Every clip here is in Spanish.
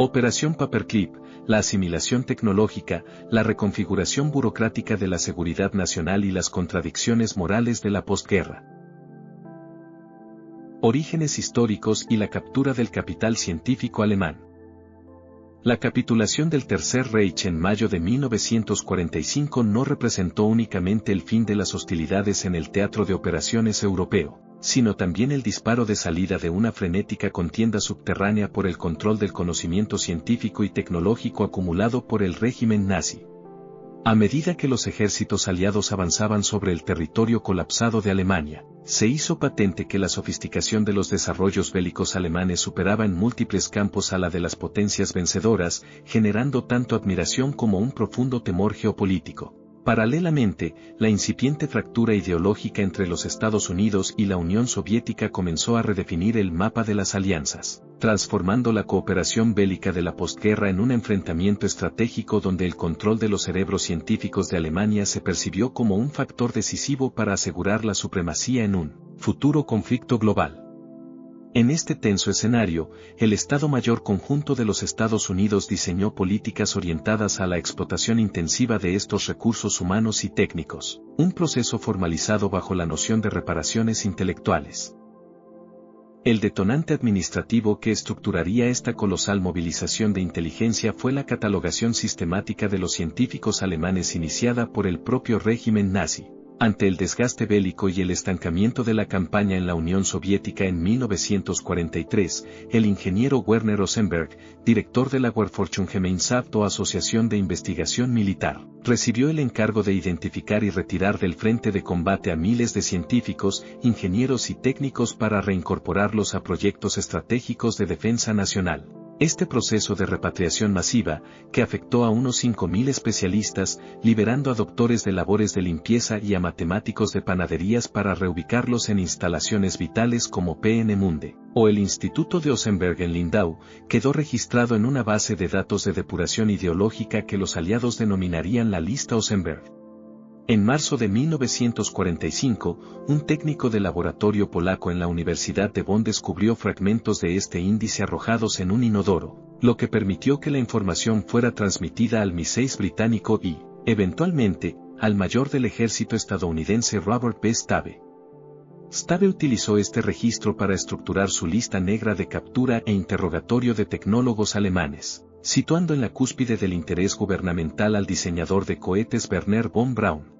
Operación Paperclip, la asimilación tecnológica, la reconfiguración burocrática de la seguridad nacional y las contradicciones morales de la posguerra. Orígenes históricos y la captura del capital científico alemán. La capitulación del Tercer Reich en mayo de 1945 no representó únicamente el fin de las hostilidades en el teatro de operaciones europeo, sino también el disparo de salida de una frenética contienda subterránea por el control del conocimiento científico y tecnológico acumulado por el régimen nazi. A medida que los ejércitos aliados avanzaban sobre el territorio colapsado de Alemania, se hizo patente que la sofisticación de los desarrollos bélicos alemanes superaba en múltiples campos a la de las potencias vencedoras, generando tanto admiración como un profundo temor geopolítico. Paralelamente, la incipiente fractura ideológica entre los Estados Unidos y la Unión Soviética comenzó a redefinir el mapa de las alianzas, transformando la cooperación bélica de la posguerra en un enfrentamiento estratégico donde el control de los cerebros científicos de Alemania se percibió como un factor decisivo para asegurar la supremacía en un futuro conflicto global. En este tenso escenario, el Estado Mayor Conjunto de los Estados Unidos diseñó políticas orientadas a la explotación intensiva de estos recursos humanos y técnicos, un proceso formalizado bajo la noción de reparaciones intelectuales. El detonante administrativo que estructuraría esta colosal movilización de inteligencia fue la catalogación sistemática de los científicos alemanes iniciada por el propio régimen nazi. Ante el desgaste bélico y el estancamiento de la campaña en la Unión Soviética en 1943, el ingeniero Werner Rosenberg, director de la Wehrforschungsgemeinschaft o Asociación de Investigación Militar, recibió el encargo de identificar y retirar del frente de combate a miles de científicos, ingenieros y técnicos para reincorporarlos a proyectos estratégicos de defensa nacional. Este proceso de repatriación masiva, que afectó a unos 5.000 especialistas, liberando a doctores de labores de limpieza y a matemáticos de panaderías para reubicarlos en instalaciones vitales como Peenemünde, o el Instituto de Osenberg en Lindau, quedó registrado en una base de datos de depuración ideológica que los aliados denominarían la lista Osenberg. En marzo de 1945, un técnico de laboratorio polaco en la Universidad de Bonn descubrió fragmentos de este índice arrojados en un inodoro, lo que permitió que la información fuera transmitida al MI6 británico y, eventualmente, al mayor del ejército estadounidense Robert B. Stabe. Stabe utilizó este registro para estructurar su lista negra de captura e interrogatorio de tecnólogos alemanes, situando en la cúspide del interés gubernamental al diseñador de cohetes Wernher von Braun.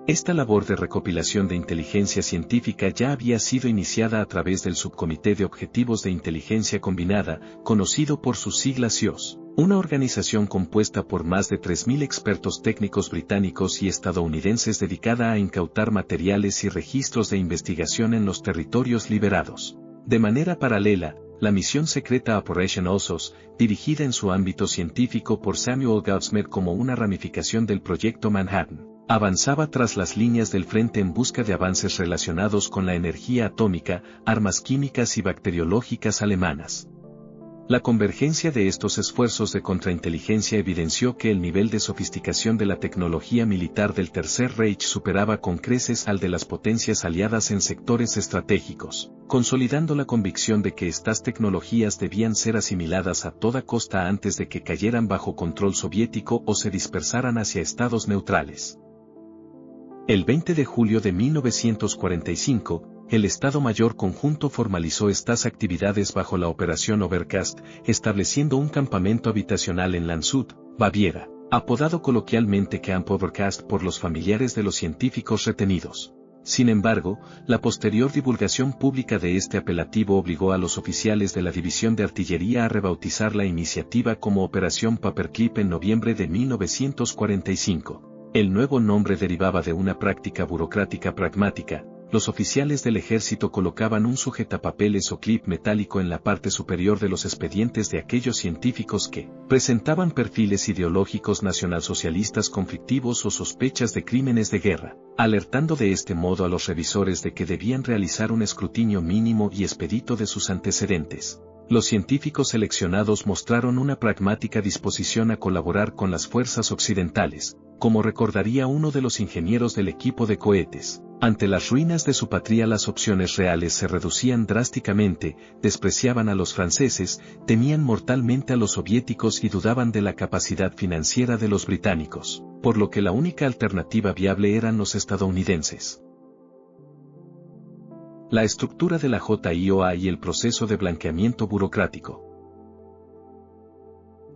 Esta labor de recopilación de inteligencia científica ya había sido iniciada a través del Subcomité de Objetivos de Inteligencia Combinada, conocido por sus siglas SIOS, una organización compuesta por más de 3.000 expertos técnicos británicos y estadounidenses dedicada a incautar materiales y registros de investigación en los territorios liberados. De manera paralela, la misión secreta Operation Osos, dirigida en su ámbito científico por Samuel Gaudsmer como una ramificación del Proyecto Manhattan, avanzaba tras las líneas del frente en busca de avances relacionados con la energía atómica, armas químicas y bacteriológicas alemanas. La convergencia de estos esfuerzos de contrainteligencia evidenció que el nivel de sofisticación de la tecnología militar del Tercer Reich superaba con creces al de las potencias aliadas en sectores estratégicos, consolidando la convicción de que estas tecnologías debían ser asimiladas a toda costa antes de que cayeran bajo control soviético o se dispersaran hacia estados neutrales. El 20 de julio de 1945, el Estado Mayor Conjunto formalizó estas actividades bajo la Operación Overcast, estableciendo un campamento habitacional en Landshut, Baviera, apodado coloquialmente Camp Overcast por los familiares de los científicos retenidos. Sin embargo, la posterior divulgación pública de este apelativo obligó a los oficiales de la División de Artillería a rebautizar la iniciativa como Operación Paperclip en noviembre de 1945. El nuevo nombre derivaba de una práctica burocrática pragmática. Los oficiales del ejército colocaban un sujetapapeles o clip metálico en la parte superior de los expedientes de aquellos científicos que presentaban perfiles ideológicos nacionalsocialistas conflictivos o sospechas de crímenes de guerra, alertando de este modo a los revisores de que debían realizar un escrutinio mínimo y expedito de sus antecedentes. Los científicos seleccionados mostraron una pragmática disposición a colaborar con las fuerzas occidentales, como recordaría uno de los ingenieros del equipo de cohetes. Ante las ruinas de su patria las opciones reales se reducían drásticamente, despreciaban a los franceses, temían mortalmente a los soviéticos y dudaban de la capacidad financiera de los británicos, por lo que la única alternativa viable eran los estadounidenses. La estructura de la JIOA y el proceso de blanqueamiento burocrático.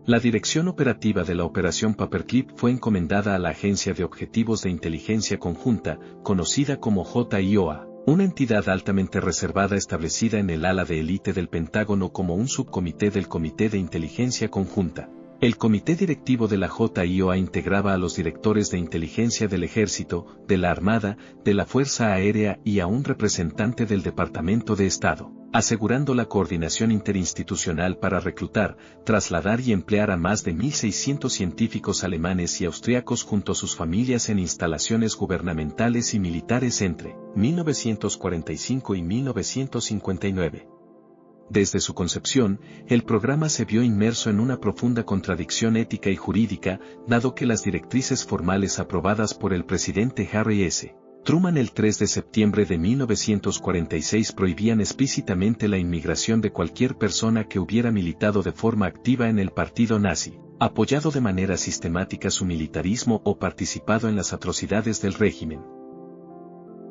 La dirección operativa de la Operación Paperclip fue encomendada a la Agencia de Objetivos de Inteligencia Conjunta, conocida como JIOA, una entidad altamente reservada establecida en el ala de élite del Pentágono como un subcomité del Comité de Inteligencia Conjunta. El comité directivo de la JIOA integraba a los directores de inteligencia del Ejército, de la Armada, de la Fuerza Aérea y a un representante del Departamento de Estado, asegurando la coordinación interinstitucional para reclutar, trasladar y emplear a más de 1.600 científicos alemanes y austriacos junto a sus familias en instalaciones gubernamentales y militares entre 1945 y 1959. Desde su concepción, el programa se vio inmerso en una profunda contradicción ética y jurídica, dado que las directrices formales aprobadas por el presidente Harry S. Truman el 3 de septiembre de 1946 prohibían explícitamente la inmigración de cualquier persona que hubiera militado de forma activa en el partido nazi, apoyado de manera sistemática su militarismo o participado en las atrocidades del régimen.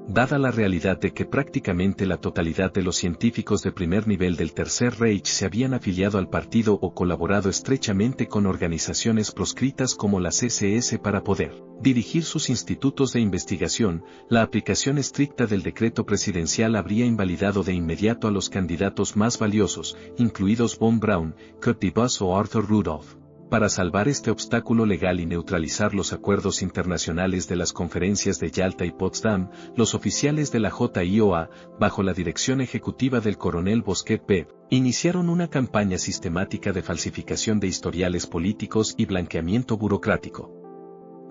Dada la realidad de que prácticamente la totalidad de los científicos de primer nivel del Tercer Reich se habían afiliado al partido o colaborado estrechamente con organizaciones proscritas como la CSS para poder dirigir sus institutos de investigación, la aplicación estricta del decreto presidencial habría invalidado de inmediato a los candidatos más valiosos, incluidos Von Braun, Kurt Debus o Arthur Rudolph. Para salvar este obstáculo legal y neutralizar los acuerdos internacionales de las conferencias de Yalta y Potsdam, los oficiales de la JIOA, bajo la dirección ejecutiva del coronel Bosquet-Bev, iniciaron una campaña sistemática de falsificación de historiales políticos y blanqueamiento burocrático.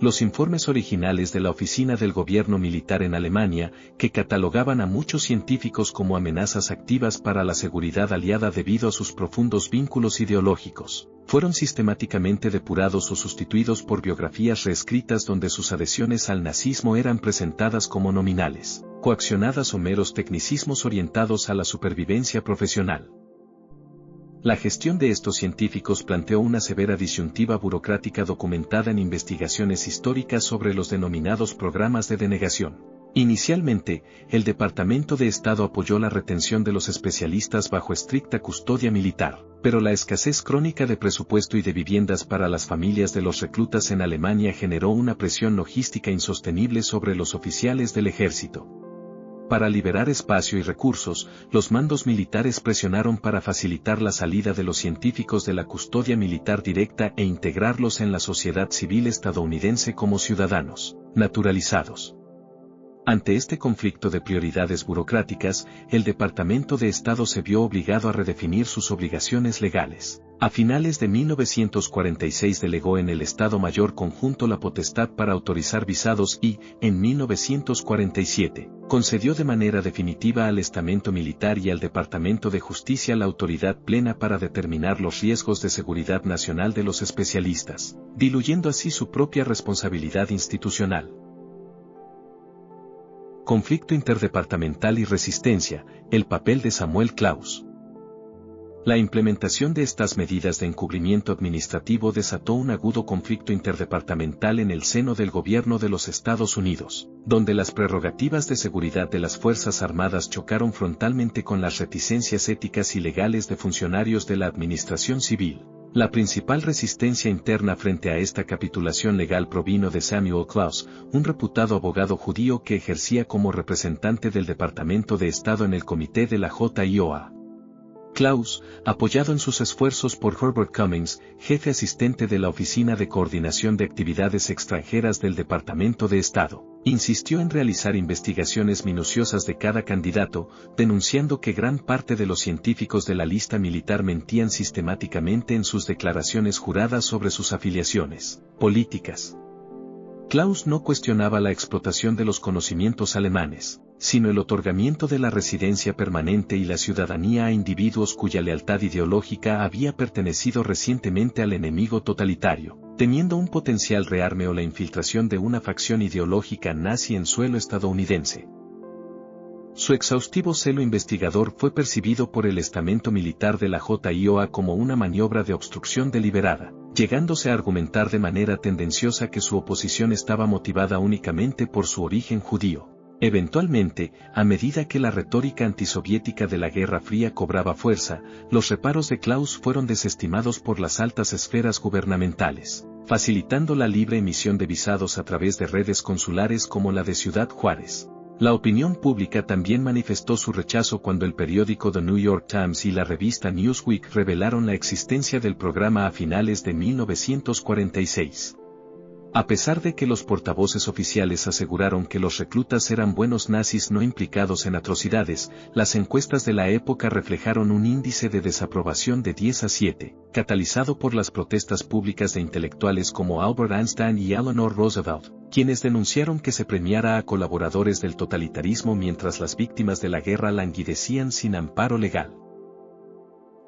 Los informes originales de la Oficina del Gobierno Militar en Alemania, que catalogaban a muchos científicos como amenazas activas para la seguridad aliada debido a sus profundos vínculos ideológicos, fueron sistemáticamente depurados o sustituidos por biografías reescritas donde sus adhesiones al nazismo eran presentadas como nominales, coaccionadas o meros tecnicismos orientados a la supervivencia profesional. La gestión de estos científicos planteó una severa disyuntiva burocrática documentada en investigaciones históricas sobre los denominados programas de denegación. Inicialmente, el Departamento de Estado apoyó la retención de los especialistas bajo estricta custodia militar, pero la escasez crónica de presupuesto y de viviendas para las familias de los reclutas en Alemania generó una presión logística insostenible sobre los oficiales del ejército. Para liberar espacio y recursos, los mandos militares presionaron para facilitar la salida de los científicos de la custodia militar directa e integrarlos en la sociedad civil estadounidense como ciudadanos naturalizados. Ante este conflicto de prioridades burocráticas, el Departamento de Estado se vio obligado a redefinir sus obligaciones legales. A finales de 1946 delegó en el Estado Mayor Conjunto la potestad para autorizar visados y, en 1947, concedió de manera definitiva al estamento militar y al Departamento de Justicia la autoridad plena para determinar los riesgos de seguridad nacional de los especialistas, diluyendo así su propia responsabilidad institucional. Conflicto interdepartamental y resistencia, el papel de Samuel Klaus. La implementación de estas medidas de encubrimiento administrativo desató un agudo conflicto interdepartamental en el seno del gobierno de los Estados Unidos, donde las prerrogativas de seguridad de las Fuerzas Armadas chocaron frontalmente con las reticencias éticas y legales de funcionarios de la administración civil. La principal resistencia interna frente a esta capitulación legal provino de Samuel Klaus, un reputado abogado judío que ejercía como representante del Departamento de Estado en el comité de la JIOA. Klaus, apoyado en sus esfuerzos por Herbert Cummings, jefe asistente de la Oficina de Coordinación de Actividades Extranjeras del Departamento de Estado, insistió en realizar investigaciones minuciosas de cada candidato, denunciando que gran parte de los científicos de la lista militar mentían sistemáticamente en sus declaraciones juradas sobre sus afiliaciones políticas. Klaus no cuestionaba la explotación de los conocimientos alemanes, sino el otorgamiento de la residencia permanente y la ciudadanía a individuos cuya lealtad ideológica había pertenecido recientemente al enemigo totalitario, teniendo un potencial rearme o la infiltración de una facción ideológica nazi en suelo estadounidense. Su exhaustivo celo investigador fue percibido por el estamento militar de la JIOA como una maniobra de obstrucción deliberada, llegándose a argumentar de manera tendenciosa que su oposición estaba motivada únicamente por su origen judío. Eventualmente, a medida que la retórica antisoviética de la Guerra Fría cobraba fuerza, los reparos de Klaus fueron desestimados por las altas esferas gubernamentales, facilitando la libre emisión de visados a través de redes consulares como la de Ciudad Juárez. La opinión pública también manifestó su rechazo cuando el periódico The New York Times y la revista Newsweek revelaron la existencia del programa a finales de 1946. A pesar de que los portavoces oficiales aseguraron que los reclutas eran buenos nazis no implicados en atrocidades, las encuestas de la época reflejaron un índice de desaprobación de 10 a 7, catalizado por las protestas públicas de intelectuales como Albert Einstein y Eleanor Roosevelt, quienes denunciaron que se premiara a colaboradores del totalitarismo mientras las víctimas de la guerra languidecían sin amparo legal.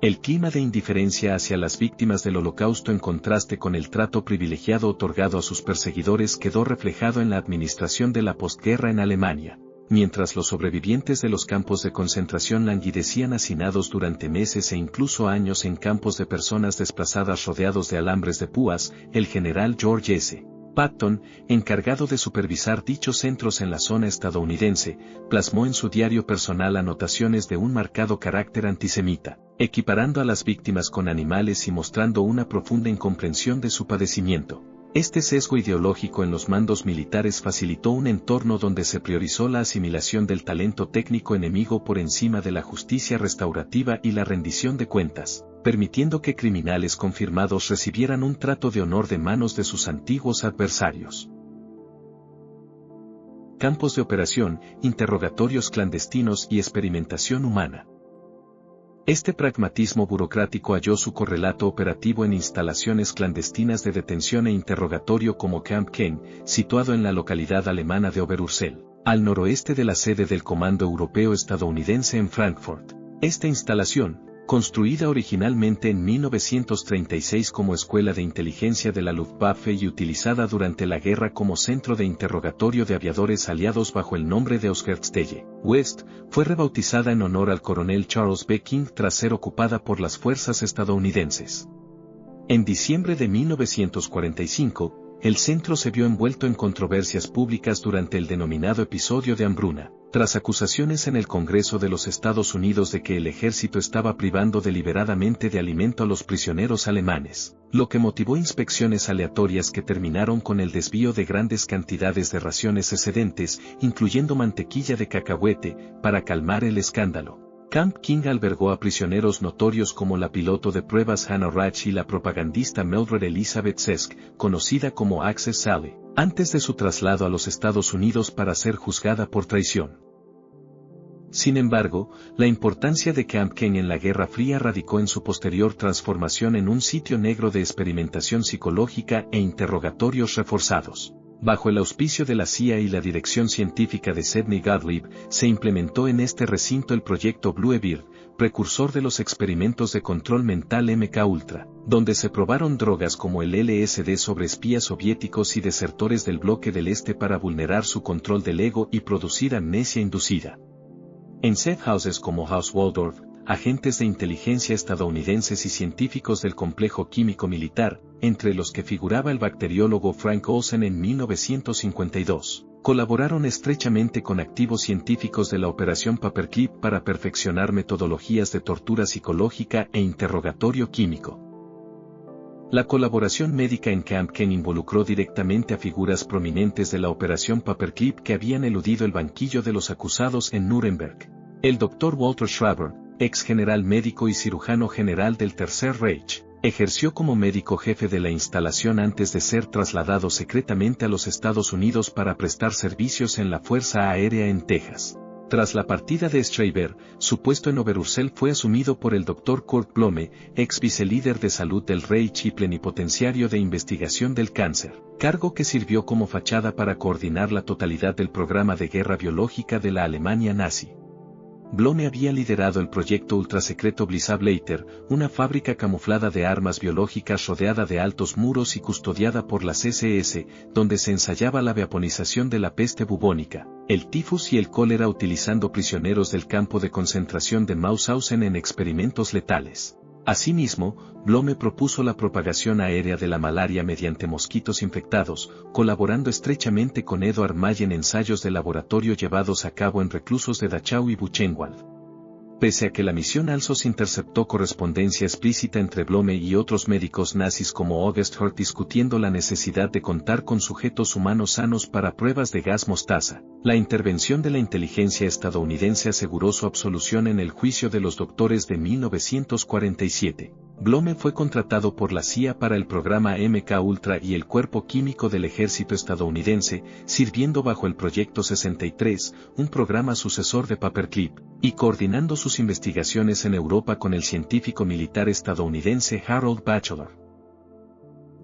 El clima de indiferencia hacia las víctimas del Holocausto en contraste con el trato privilegiado otorgado a sus perseguidores quedó reflejado en la administración de la posguerra en Alemania, mientras los sobrevivientes de los campos de concentración languidecían hacinados durante meses e incluso años en campos de personas desplazadas rodeados de alambres de púas. El general George S. Patton, encargado de supervisar dichos centros en la zona estadounidense, plasmó en su diario personal anotaciones de un marcado carácter antisemita, equiparando a las víctimas con animales y mostrando una profunda incomprensión de su padecimiento. Este sesgo ideológico en los mandos militares facilitó un entorno donde se priorizó la asimilación del talento técnico enemigo por encima de la justicia restaurativa y la rendición de cuentas, permitiendo que criminales confirmados recibieran un trato de honor de manos de sus antiguos adversarios. Campos de operación, interrogatorios clandestinos y experimentación humana. Este pragmatismo burocrático halló su correlato operativo en instalaciones clandestinas de detención e interrogatorio como Camp Ken, situado en la localidad alemana de Oberursel, al noroeste de la sede del Comando Europeo Estadounidense en Frankfurt. Esta instalación, construida originalmente en 1936 como escuela de inteligencia de la Luftwaffe y utilizada durante la guerra como centro de interrogatorio de aviadores aliados bajo el nombre de Ausgrenstelle West, fue rebautizada en honor al coronel Charles B. King tras ser ocupada por las fuerzas estadounidenses. En diciembre de 1945, el centro se vio envuelto en controversias públicas durante el denominado episodio de hambruna, tras acusaciones en el Congreso de los Estados Unidos de que el ejército estaba privando deliberadamente de alimento a los prisioneros alemanes, lo que motivó inspecciones aleatorias que terminaron con el desvío de grandes cantidades de raciones excedentes, incluyendo mantequilla de cacahuete, para calmar el escándalo. Camp King albergó a prisioneros notorios como la piloto de pruebas Hannah Rach y la propagandista Mildred Elizabeth Sesk, conocida como Access Sally, antes de su traslado a los Estados Unidos para ser juzgada por traición. Sin embargo, la importancia de Camp Ken en la Guerra Fría radicó en su posterior transformación en un sitio negro de experimentación psicológica e interrogatorios reforzados. Bajo el auspicio de la CIA y la dirección científica de Sidney Gottlieb, se implementó en este recinto el proyecto Bluebeard, precursor de los experimentos de control mental MK-Ultra, donde se probaron drogas como el LSD sobre espías soviéticos y desertores del bloque del Este para vulnerar su control del ego y producir amnesia inducida. En safe houses como Haus Waldorf, agentes de inteligencia estadounidenses y científicos del complejo químico militar, entre los que figuraba el bacteriólogo Frank Olsen en 1952, colaboraron estrechamente con activos científicos de la Operación Paperclip para perfeccionar metodologías de tortura psicológica e interrogatorio químico. La colaboración médica en Camp Ken involucró directamente a figuras prominentes de la Operación Paperclip que habían eludido el banquillo de los acusados en Nuremberg. El Dr. Walter Schraber, ex general médico y cirujano general del Tercer Reich, ejerció como médico jefe de la instalación antes de ser trasladado secretamente a los Estados Unidos para prestar servicios en la Fuerza Aérea en Texas. Tras la partida de Schreiber, su puesto en Oberursel fue asumido por el Dr. Kurt Blome, ex vicelíder de salud del Reich y plenipotenciario de investigación del cáncer, cargo que sirvió como fachada para coordinar la totalidad del programa de guerra biológica de la Alemania nazi. Blome había liderado el proyecto ultrasecreto Blissableiter, una fábrica camuflada de armas biológicas rodeada de altos muros y custodiada por las SS, donde se ensayaba la vaporización de la peste bubónica, el tifus y el cólera utilizando prisioneros del campo de concentración de Mauthausen en experimentos letales. Asimismo, Blome propuso la propagación aérea de la malaria mediante mosquitos infectados, colaborando estrechamente con Eduard May en ensayos de laboratorio llevados a cabo en reclusos de Dachau y Buchenwald. Pese a que la misión Alsos interceptó correspondencia explícita entre Blome y otros médicos nazis como August Hurt discutiendo la necesidad de contar con sujetos humanos sanos para pruebas de gas mostaza, la intervención de la inteligencia estadounidense aseguró su absolución en el juicio de los doctores de 1947. Blome fue contratado por la CIA para el programa MK-Ultra y el Cuerpo Químico del Ejército estadounidense, sirviendo bajo el Proyecto 63, un programa sucesor de Paperclip, y coordinando sus investigaciones en Europa con el científico militar estadounidense Harold Batchelor.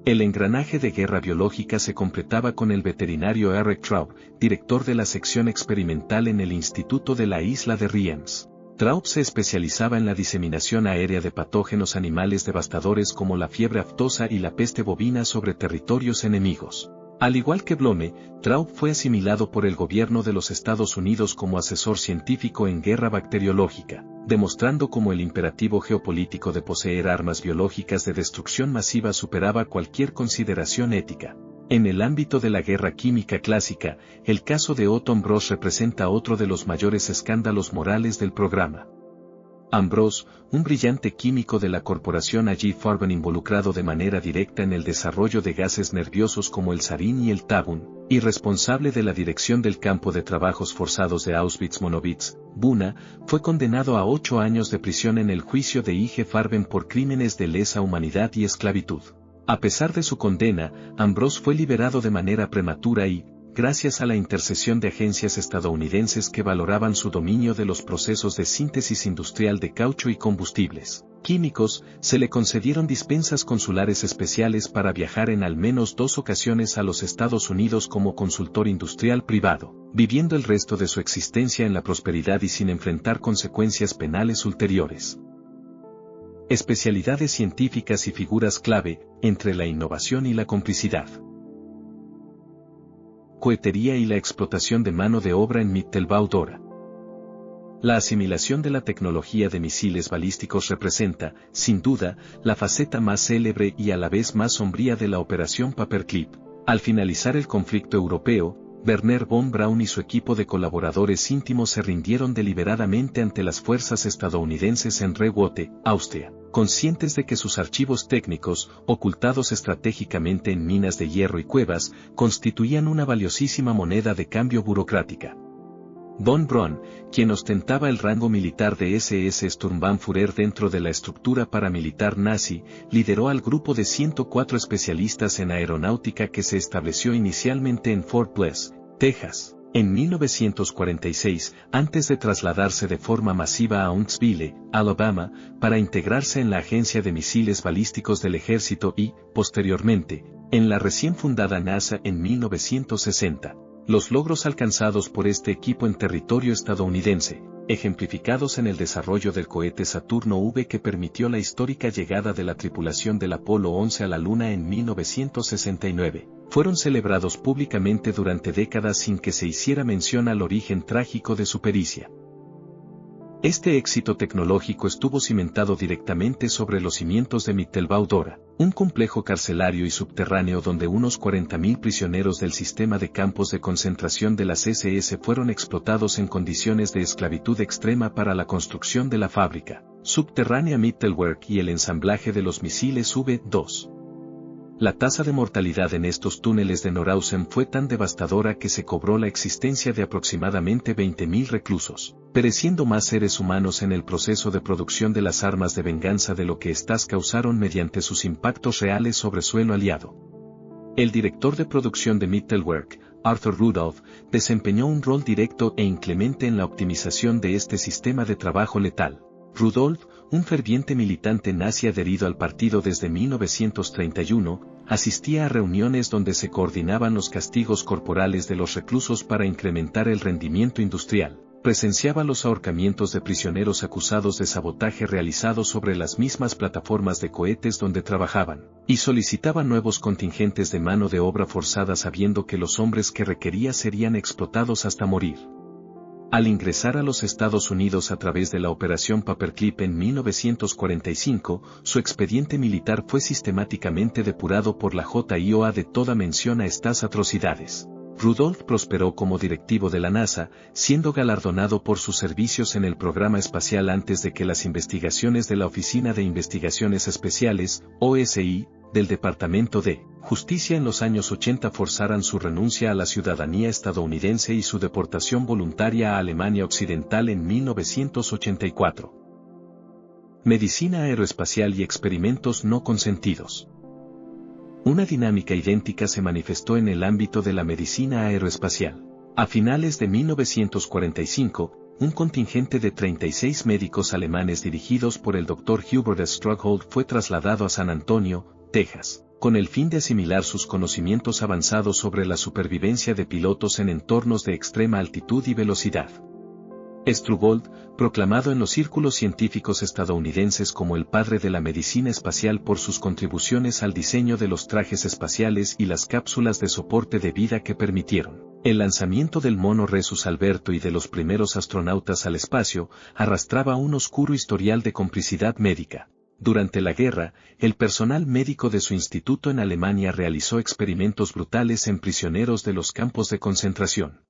El engranaje de guerra biológica se completaba con el veterinario Eric Traub, director de la sección experimental en el Instituto de la Isla de Reims. Traub se especializaba en la diseminación aérea de patógenos animales devastadores como la fiebre aftosa y la peste bovina sobre territorios enemigos. Al igual que Blome, Traub fue asimilado por el gobierno de los Estados Unidos como asesor científico en guerra bacteriológica, demostrando cómo el imperativo geopolítico de poseer armas biológicas de destrucción masiva superaba cualquier consideración ética. En el ámbito de la guerra química clásica, el caso de Otto Ambros representa otro de los mayores escándalos morales del programa. Ambros, un brillante químico de la corporación AG Farben involucrado de manera directa en el desarrollo de gases nerviosos como el sarín y el tabun, y responsable de la dirección del campo de trabajos forzados de Auschwitz-Monowitz, Buna, fue condenado a 8 años de prisión en el juicio de IG Farben por crímenes de lesa humanidad y esclavitud. A pesar de su condena, Ambros fue liberado de manera prematura y, gracias a la intercesión de agencias estadounidenses que valoraban su dominio de los procesos de síntesis industrial de caucho y combustibles químicos, se le concedieron dispensas consulares especiales para viajar en al menos 2 ocasiones a los Estados Unidos como consultor industrial privado, viviendo el resto de su existencia en la prosperidad y sin enfrentar consecuencias penales ulteriores. Especialidades científicas y figuras clave, entre la innovación y la complicidad. Cohetería y la explotación de mano de obra en Mittelbau-Dora. La asimilación de la tecnología de misiles balísticos representa, sin duda, la faceta más célebre y a la vez más sombría de la Operación Paperclip. Al finalizar el conflicto europeo, Werner von Braun y su equipo de colaboradores íntimos se rindieron deliberadamente ante las fuerzas estadounidenses en Rewote, Austria, conscientes de que sus archivos técnicos, ocultados estratégicamente en minas de hierro y cuevas, constituían una valiosísima moneda de cambio burocrática. Von Braun, quien ostentaba el rango militar de SS Sturmbannführer dentro de la estructura paramilitar nazi, lideró al grupo de 104 especialistas en aeronáutica que se estableció inicialmente en Fort Bliss, Texas, en 1946, antes de trasladarse de forma masiva a Huntsville, Alabama, para integrarse en la Agencia de Misiles Balísticos del Ejército y, posteriormente, en la recién fundada NASA en 1960. Los logros alcanzados por este equipo en territorio estadounidense, ejemplificados en el desarrollo del cohete Saturno V que permitió la histórica llegada de la tripulación del Apolo 11 a la Luna en 1969, fueron celebrados públicamente durante décadas sin que se hiciera mención al origen trágico de su pericia. Este éxito tecnológico estuvo cimentado directamente sobre los cimientos de Mittelbau-Dora, un complejo carcelario y subterráneo donde unos 40.000 prisioneros del sistema de campos de concentración de las SS fueron explotados en condiciones de esclavitud extrema para la construcción de la fábrica subterránea Mittelwerk y el ensamblaje de los misiles V-2. La tasa de mortalidad en estos túneles de Norhausen fue tan devastadora que se cobró la existencia de aproximadamente 20.000 reclusos, pereciendo más seres humanos en el proceso de producción de las armas de venganza de lo que éstas causaron mediante sus impactos reales sobre suelo aliado. El director de producción de Mittelwerk, Arthur Rudolph, desempeñó un rol directo e inclemente en la optimización de este sistema de trabajo letal. Rudolph, un ferviente militante nazi adherido al partido desde 1931, asistía a reuniones donde se coordinaban los castigos corporales de los reclusos para incrementar el rendimiento industrial. Presenciaba los ahorcamientos de prisioneros acusados de sabotaje realizados sobre las mismas plataformas de cohetes donde trabajaban, y solicitaba nuevos contingentes de mano de obra forzada sabiendo que los hombres que requería serían explotados hasta morir. Al ingresar a los Estados Unidos a través de la Operación Paperclip en 1945, su expediente militar fue sistemáticamente depurado por la JIOA de toda mención a estas atrocidades. Rudolph prosperó como directivo de la NASA, siendo galardonado por sus servicios en el programa espacial antes de que las investigaciones de la Oficina de Investigaciones Especiales, OSI, del Departamento de Justicia en los años 80 forzaran su renuncia a la ciudadanía estadounidense y su deportación voluntaria a Alemania Occidental en 1984. Medicina aeroespacial y experimentos no consentidos. Una dinámica idéntica se manifestó en el ámbito de la medicina aeroespacial. A finales de 1945, un contingente de 36 médicos alemanes dirigidos por el Dr. Hubert Strughold fue trasladado a San Antonio, Texas, con el fin de asimilar sus conocimientos avanzados sobre la supervivencia de pilotos en entornos de extrema altitud y velocidad. Strughold, proclamado en los círculos científicos estadounidenses como el padre de la medicina espacial por sus contribuciones al diseño de los trajes espaciales y las cápsulas de soporte de vida que permitieron el lanzamiento del mono Rhesus Alberto y de los primeros astronautas al espacio, arrastraba un oscuro historial de complicidad médica. Durante la guerra, el personal médico de su instituto en Alemania realizó experimentos brutales en prisioneros de los campos de concentración.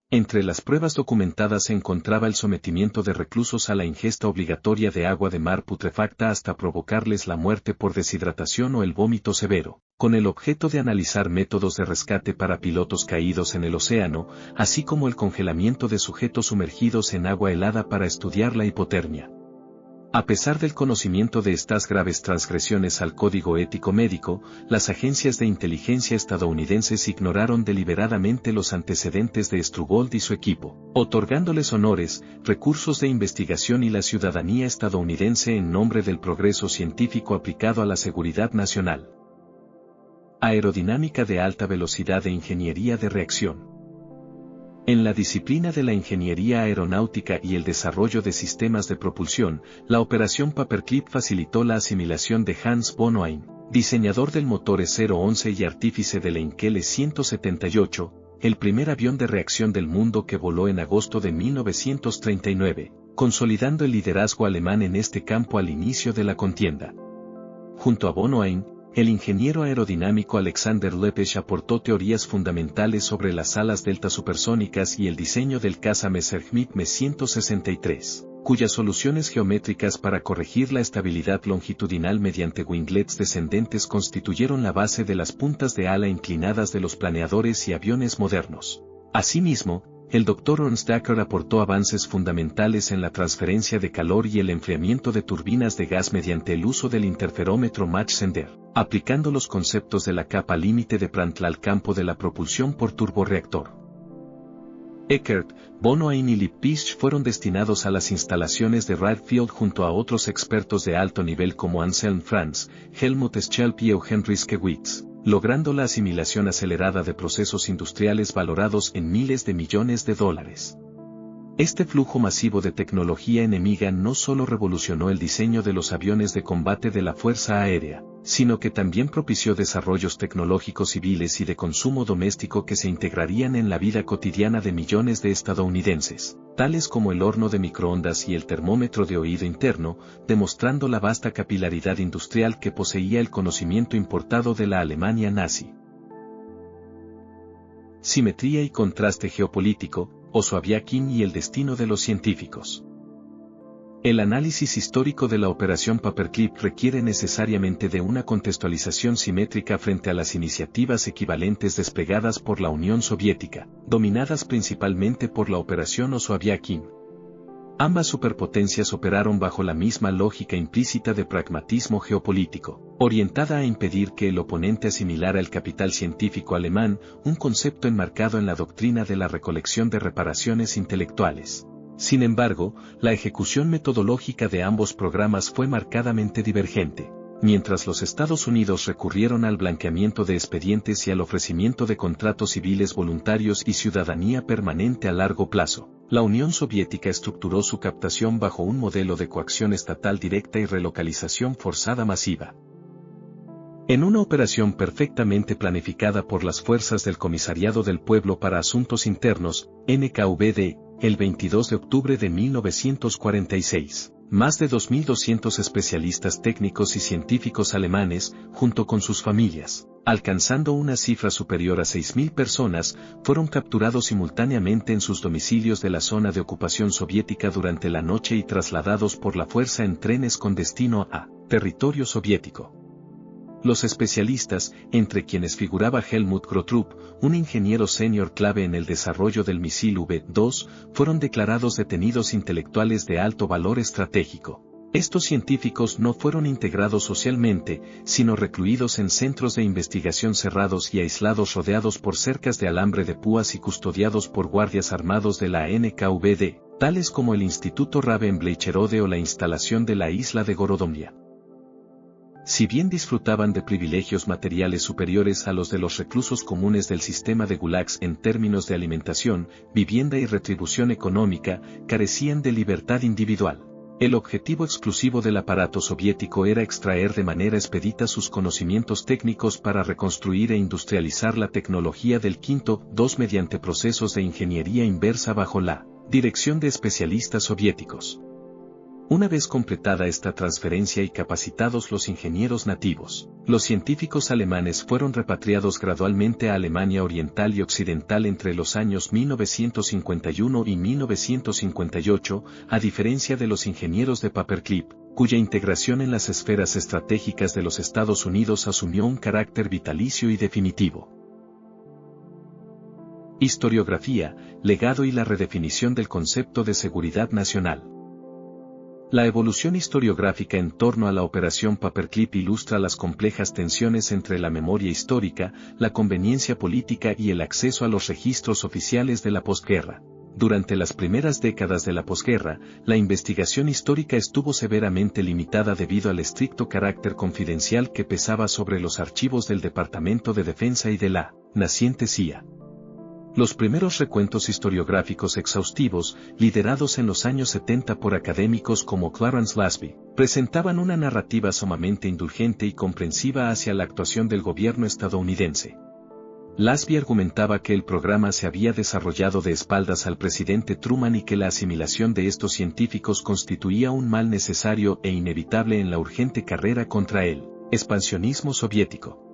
Entre las pruebas documentadas se encontraba el sometimiento de reclusos a la ingesta obligatoria de agua de mar putrefacta hasta provocarles la muerte por deshidratación o el vómito severo, con el objeto de analizar métodos de rescate para pilotos caídos en el océano, así como el congelamiento de sujetos sumergidos en agua helada para estudiar la hipotermia. A pesar del conocimiento de estas graves transgresiones al código ético médico, las agencias de inteligencia estadounidenses ignoraron deliberadamente los antecedentes de Strughold y su equipo, otorgándoles honores, recursos de investigación y la ciudadanía estadounidense en nombre del progreso científico aplicado a la seguridad nacional. Aerodinámica de alta velocidad e ingeniería de reacción. En la disciplina de la ingeniería aeronáutica y el desarrollo de sistemas de propulsión, la operación Paperclip facilitó la asimilación de Hans von Ohain, diseñador del motor E-011 y artífice del Heinkel E-178, el primer avión de reacción del mundo que voló en agosto de 1939, consolidando el liderazgo alemán en este campo al inicio de la contienda. Junto a von Ohain, el ingeniero aerodinámico Alexander Lepech aportó teorías fundamentales sobre las alas delta supersónicas y el diseño del caza Messerschmitt Me-163, cuyas soluciones geométricas para corregir la estabilidad longitudinal mediante winglets descendentes constituyeron la base de las puntas de ala inclinadas de los planeadores y aviones modernos. Asimismo, el Dr. Ernst Dacker aportó avances fundamentales en la transferencia de calor y el enfriamiento de turbinas de gas mediante el uso del interferómetro Mach-Zehnder, aplicando los conceptos de la capa límite de Prandtl al campo de la propulsión por turborreactor. Eckert, von Ohain y Lippisch fueron destinados a las instalaciones de Wright Field junto a otros expertos de alto nivel como Anselm Franz, Helmut Schelp y Eugen Riskewitz, logrando la asimilación acelerada de procesos industriales valorados en miles de millones de dólares. Este flujo masivo de tecnología enemiga no solo revolucionó el diseño de los aviones de combate de la Fuerza Aérea, sino que también propició desarrollos tecnológicos civiles y de consumo doméstico que se integrarían en la vida cotidiana de millones de estadounidenses, tales como el horno de microondas y el termómetro de oído interno, demostrando la vasta capilaridad industrial que poseía el conocimiento importado de la Alemania nazi. Simetría y contraste geopolítico, Osoaviakin y el destino de los científicos. El análisis histórico de la operación Paperclip requiere necesariamente de una contextualización simétrica frente a las iniciativas equivalentes desplegadas por la Unión Soviética, dominadas principalmente por la operación Osoaviakin. Ambas superpotencias operaron bajo la misma lógica implícita de pragmatismo geopolítico, orientada a impedir que el oponente asimilara el capital científico alemán, un concepto enmarcado en la doctrina de la recolección de reparaciones intelectuales. Sin embargo, la ejecución metodológica de ambos programas fue marcadamente divergente. Mientras los Estados Unidos recurrieron al blanqueamiento de expedientes y al ofrecimiento de contratos civiles voluntarios y ciudadanía permanente a largo plazo, la Unión Soviética estructuró su captación bajo un modelo de coacción estatal directa y relocalización forzada masiva. En una operación perfectamente planificada por las fuerzas del Comisariado del Pueblo para Asuntos Internos, NKVD, el 22 de octubre de 1946, más de 2.200 especialistas técnicos y científicos alemanes, junto con sus familias, alcanzando una cifra superior a 6.000 personas, fueron capturados simultáneamente en sus domicilios de la zona de ocupación soviética durante la noche y trasladados por la fuerza en trenes con destino a territorio soviético. Los especialistas, entre quienes figuraba Helmut Grottrup, un ingeniero senior clave en el desarrollo del misil V-2, fueron declarados detenidos intelectuales de alto valor estratégico. Estos científicos no fueron integrados socialmente, sino recluidos en centros de investigación cerrados y aislados rodeados por cercas de alambre de púas y custodiados por guardias armados de la NKVD, tales como el Instituto Raven Bleicherode o la instalación de la isla de Gorodomia. Si bien disfrutaban de privilegios materiales superiores a los de los reclusos comunes del sistema de gulags en términos de alimentación, vivienda y retribución económica, carecían de libertad individual. El objetivo exclusivo del aparato soviético era extraer de manera expedita sus conocimientos técnicos para reconstruir e industrializar la tecnología del quinto II mediante procesos de ingeniería inversa bajo la dirección de especialistas soviéticos. Una vez completada esta transferencia y capacitados los ingenieros nativos, los científicos alemanes fueron repatriados gradualmente a Alemania Oriental y Occidental entre los años 1951 y 1958, a diferencia de los ingenieros de Paperclip, cuya integración en las esferas estratégicas de los Estados Unidos asumió un carácter vitalicio y definitivo. Historiografía, legado y la redefinición del concepto de seguridad nacional. La evolución historiográfica en torno a la operación Paperclip ilustra las complejas tensiones entre la memoria histórica, la conveniencia política y el acceso a los registros oficiales de la posguerra. Durante las primeras décadas de la posguerra, la investigación histórica estuvo severamente limitada debido al estricto carácter confidencial que pesaba sobre los archivos del Departamento de Defensa y de la naciente CIA. Los primeros recuentos historiográficos exhaustivos, liderados en los años 70 por académicos como Clarence Lasby, presentaban una narrativa sumamente indulgente y comprensiva hacia la actuación del gobierno estadounidense. Lasby argumentaba que el programa se había desarrollado de espaldas al presidente Truman y que la asimilación de estos científicos constituía un mal necesario e inevitable en la urgente carrera contra el expansionismo soviético.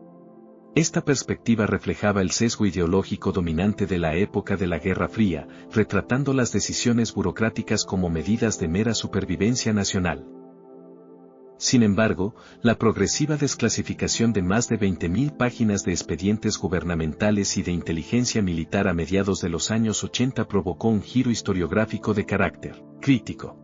Esta perspectiva reflejaba el sesgo ideológico dominante de la época de la Guerra Fría, retratando las decisiones burocráticas como medidas de mera supervivencia nacional. Sin embargo, la progresiva desclasificación de más de 20.000 páginas de expedientes gubernamentales y de inteligencia militar a mediados de los años 80 provocó un giro historiográfico de carácter crítico.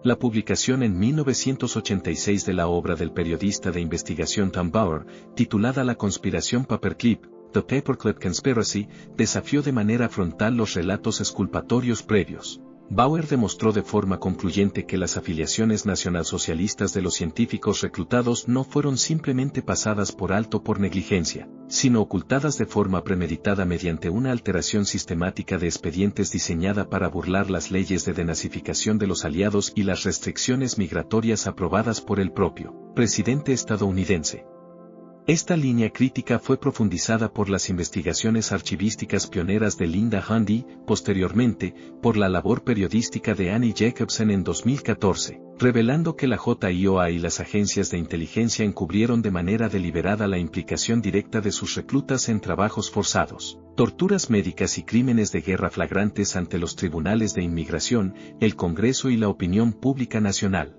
La publicación en 1986 de la obra del periodista de investigación Tom Bauer, titulada La conspiración Paperclip, The Paperclip Conspiracy, desafió de manera frontal los relatos exculpatorios previos. Bauer demostró de forma concluyente que las afiliaciones nacionalsocialistas de los científicos reclutados no fueron simplemente pasadas por alto por negligencia, sino ocultadas de forma premeditada mediante una alteración sistemática de expedientes diseñada para burlar las leyes de denazificación de los aliados y las restricciones migratorias aprobadas por el propio presidente estadounidense. Esta línea crítica fue profundizada por las investigaciones archivísticas pioneras de Linda Handy, posteriormente, por la labor periodística de Annie Jacobsen en 2014, revelando que la JIOA y las agencias de inteligencia encubrieron de manera deliberada la implicación directa de sus reclutas en trabajos forzados, torturas médicas y crímenes de guerra flagrantes ante los tribunales de inmigración, el Congreso y la opinión pública nacional.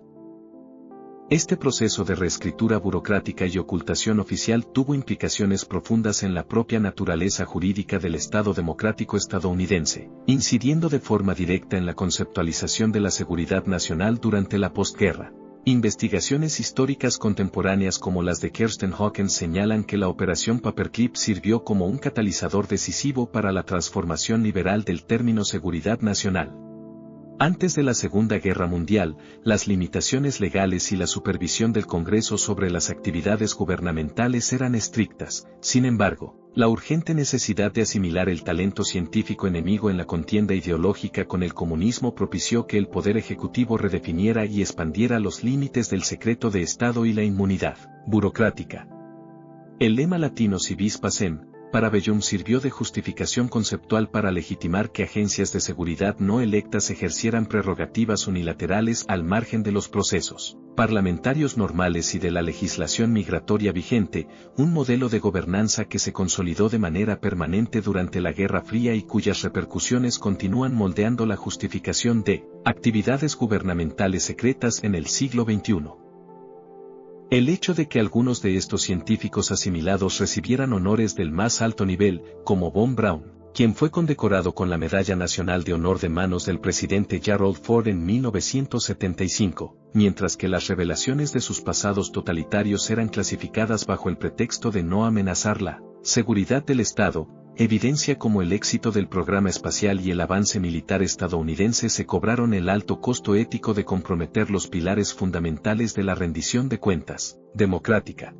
Este proceso de reescritura burocrática y ocultación oficial tuvo implicaciones profundas en la propia naturaleza jurídica del Estado democrático estadounidense, incidiendo de forma directa en la conceptualización de la seguridad nacional durante la postguerra. Investigaciones históricas contemporáneas como las de Kirsten Hawkins señalan que la Operación Paperclip sirvió como un catalizador decisivo para la transformación liberal del término seguridad nacional. Antes de la Segunda Guerra Mundial, las limitaciones legales y la supervisión del Congreso sobre las actividades gubernamentales eran estrictas. Sin embargo, la urgente necesidad de asimilar el talento científico enemigo en la contienda ideológica con el comunismo propició que el Poder Ejecutivo redefiniera y expandiera los límites del secreto de Estado y la inmunidad burocrática. El lema latino Si vis pacem, para Bellum sirvió de justificación conceptual para legitimar que agencias de seguridad no electas ejercieran prerrogativas unilaterales al margen de los procesos parlamentarios normales y de la legislación migratoria vigente, un modelo de gobernanza que se consolidó de manera permanente durante la Guerra Fría y cuyas repercusiones continúan moldeando la justificación de actividades gubernamentales secretas en el siglo XXI. El hecho de que algunos de estos científicos asimilados recibieran honores del más alto nivel, como Von Braun, quien fue condecorado con la Medalla Nacional de Honor de manos del presidente Gerald Ford en 1975, mientras que las revelaciones de sus pasados totalitarios eran clasificadas bajo el pretexto de no amenazar la seguridad del Estado, evidencia cómo el éxito del programa espacial y el avance militar estadounidense se cobraron el alto costo ético de comprometer los pilares fundamentales de la rendición de cuentas democrática.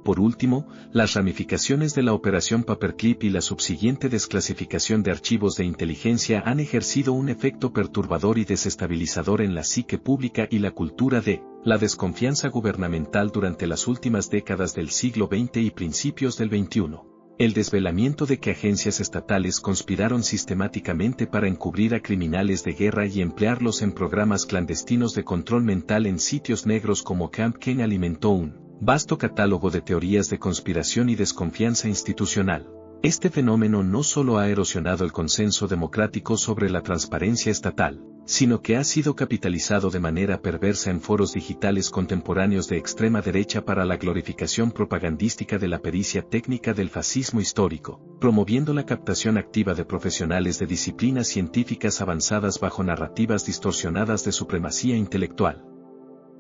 Por último, las ramificaciones de la Operación Paperclip y la subsiguiente desclasificación de archivos de inteligencia han ejercido un efecto perturbador y desestabilizador en la psique pública y la cultura de la desconfianza gubernamental durante las últimas décadas del siglo XX y principios del XXI. El desvelamiento de que agencias estatales conspiraron sistemáticamente para encubrir a criminales de guerra y emplearlos en programas clandestinos de control mental en sitios negros como Camp Ken alimentó un vasto catálogo de teorías de conspiración y desconfianza institucional. Este fenómeno no solo ha erosionado el consenso democrático sobre la transparencia estatal, sino que ha sido capitalizado de manera perversa en foros digitales contemporáneos de extrema derecha para la glorificación propagandística de la pericia técnica del fascismo histórico, promoviendo la captación activa de profesionales de disciplinas científicas avanzadas bajo narrativas distorsionadas de supremacía intelectual.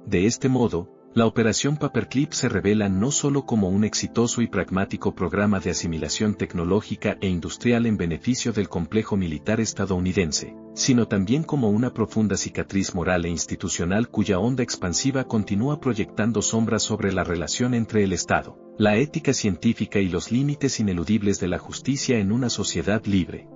De este modo, la Operación Paperclip se revela no solo como un exitoso y pragmático programa de asimilación tecnológica e industrial en beneficio del complejo militar estadounidense, sino también como una profunda cicatriz moral e institucional cuya onda expansiva continúa proyectando sombras sobre la relación entre el Estado, la ética científica y los límites ineludibles de la justicia en una sociedad libre.